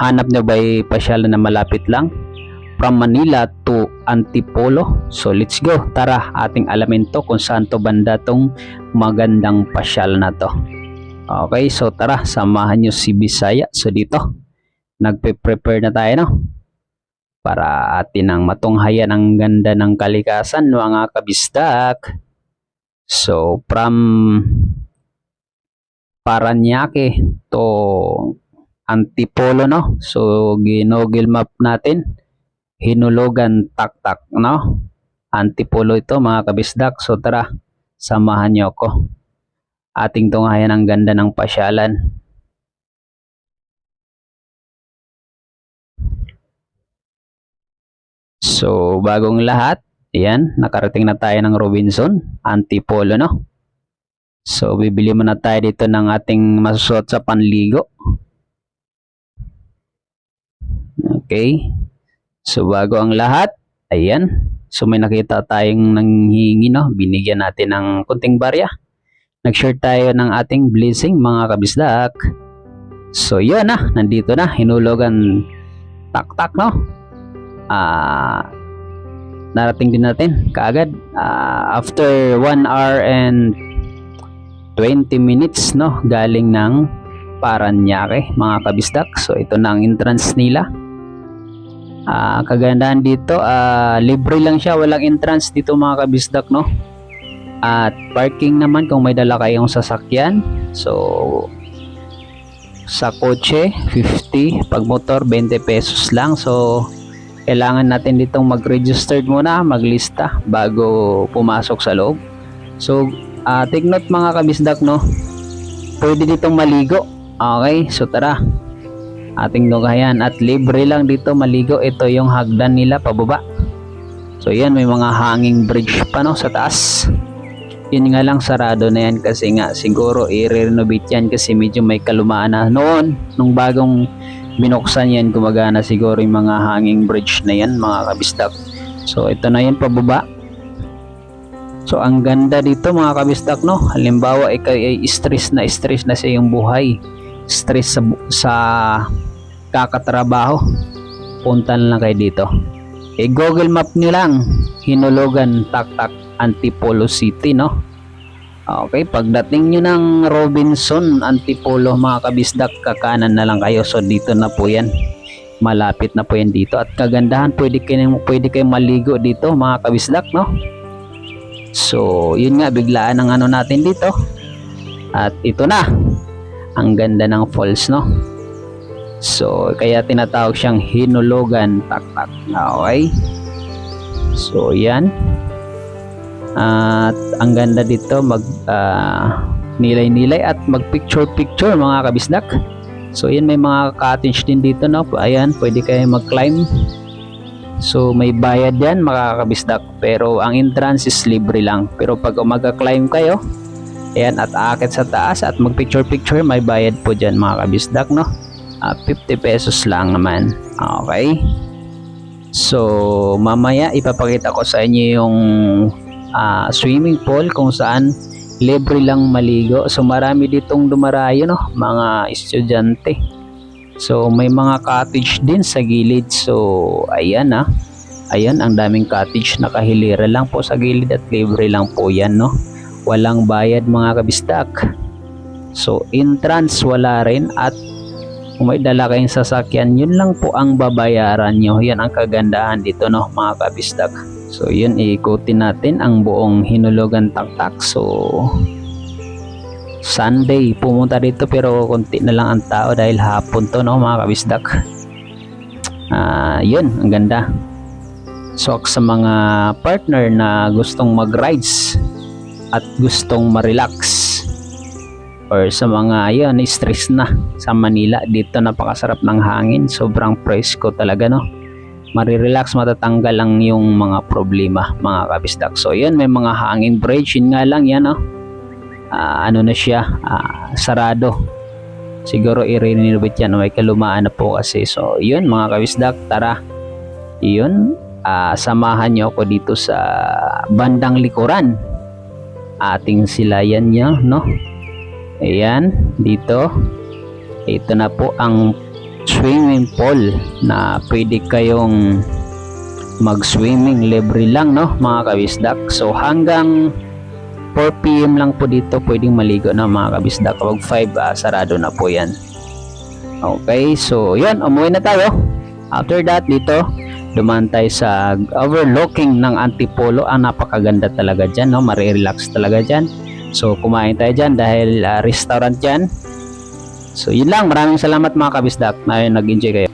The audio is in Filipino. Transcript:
Hanap nyo ba pasyalan na malapit lang? From Manila to Antipolo. So let's go. Tara, ating alamin to kung saan to banda tong magandang pasyal na to. Okay, so tara, samahan nyo si Bisaya. So dito, nagpe-prepare na tayo, no? Para atin ang matunghayan ang ganda ng kalikasan, mga kabisdak. So from Paranaque to Antipolo, no? So ginugol map natin, Hinulugan Taktak, no? Antipolo ito, mga kabisdak. So tara, samahan niyo ako. Ating tunghayan ang ganda ng pasyalan. So bagong lahat, ayan, nakarating na tayo ng Robinson, Antipolo, no? So bibili muna tayo dito ng ating masusuot sa panligo. Okay. So bago ang lahat, ayan. So may nakita tayong nanghihingi, no? Binigyan natin ng kunting barya. Nag-share tayo ng ating blessing, mga kabisdak. So yun na, nandito na, Hinulugan Taktak, no? Narating din natin kaagad after 1 hour and 20 minutes, no? Galing ng Paranaque, mga kabisdak. So ito na ang entrance nila. Kagandahan dito, libre lang siya, walang entrance dito, mga kabisdak, no? At parking naman kung may dala kayong sasakyan. So sa kotse 50, pag motor 20 pesos lang. So kailangan natin ditong mag-registered muna, maglista bago pumasok sa loob. So take note, mga kabisdak, no? Pwede ditong maligo. Okay, so tara, ating lugayan, at libre lang dito maligo. Ito yung hagdan nila pababa. So yan, may mga hanging bridge pa, no, sa taas. Yun nga lang, sarado na yan kasi nga siguro i-renovate yan kasi medyo may kalumaan na noon. Nung bagong binuksan yan, gumagana siguro yung mga hanging bridge na yan, mga kabisdak. So ito na yan pababa. So ang ganda dito, mga kabisdak, no? Halimbawa ikaw ay stress na sa iyong buhay, stress sa kakatrabaho, punta lang kayo dito. Google map nyo lang, Hinulugan Taktak, Antipolo City, no? Okay, pagdating nyo ng Robinson, Antipolo, mga kabisdak, kakanan na lang kayo. So dito na po yan, malapit na po yan dito. At kagandahan, pwede kayo maligo dito, mga kabisdak, no? So yun nga, biglaan ang ano natin dito. At ito na, ang ganda ng falls, no? So kaya tinatawag siyang Hinulugan Taktak. Okay, so yan. At ang ganda dito, mag nilay-nilay at mag picture, mga kabisdak. So yan, may mga cottage din dito, no? Ayan, pwede kayo mag-climb. So may bayad yan, mga kabisdak, pero ang entrance is libre lang. Pero pag mag-climb kayo, ayan, at aakit sa taas at mag picture, may bayad po dyan, mga kabisdak, no? 50 pesos lang naman. Okay, so mamaya ipapakita ko sa inyo yung swimming pool kung saan libre lang maligo. So marami ditong dumarayo, no, mga estudyante. So may mga cottage din sa gilid. So ayan, ayan, ang daming cottage, nakahilera lang po sa gilid at libre lang po yan, no? Walang bayad, mga kabisdak. So entrance wala rin, at kung may dala kayong sasakyan, yun lang po ang babayaran nyo. Yan ang kagandahan dito, no, mga kabisdak. So yun, iikutin natin ang buong Hinulugan Taktak. So Sunday pumunta dito, pero konti na lang ang tao dahil hapon to, no, mga kabisdak. Yun, ang ganda. So sa mga partner na gustong mag-rides at gustong ma-relax, or sa mga ayun, stress na sa Manila, dito napakasarap ng hangin, sobrang presko talaga, no? Marirelax, matatanggal lang yung mga problema, mga kabisdak. So yun, may mga hanging bridge. Yun nga lang yan, no? Ano na siya, sarado. Siguro i-renovate yan, may kalumaan na po kasi. So yun, mga kabisdak, tara, yun, samahan nyo ako dito sa bandang likuran. Ating silayan niya, no? Ayan, dito. Ito na po ang swimming pool na pwede kayong mag-swimming, libre lang no mga kabisdak. So hanggang 4 PM lang po dito pwedeng maligo na mga kabisdak. Kapag 5 sarado na po yan. Okay, so yan, umuwi na tayo. After that, dito dumaan tayo sa overlooking ng Antipolo. Napakaganda talaga dyan, no? Marirelax talaga dyan. So kumain tayo dyan dahil restaurant dyan. So yun lang, maraming salamat mga kabisdak na nag-enjoy kayo.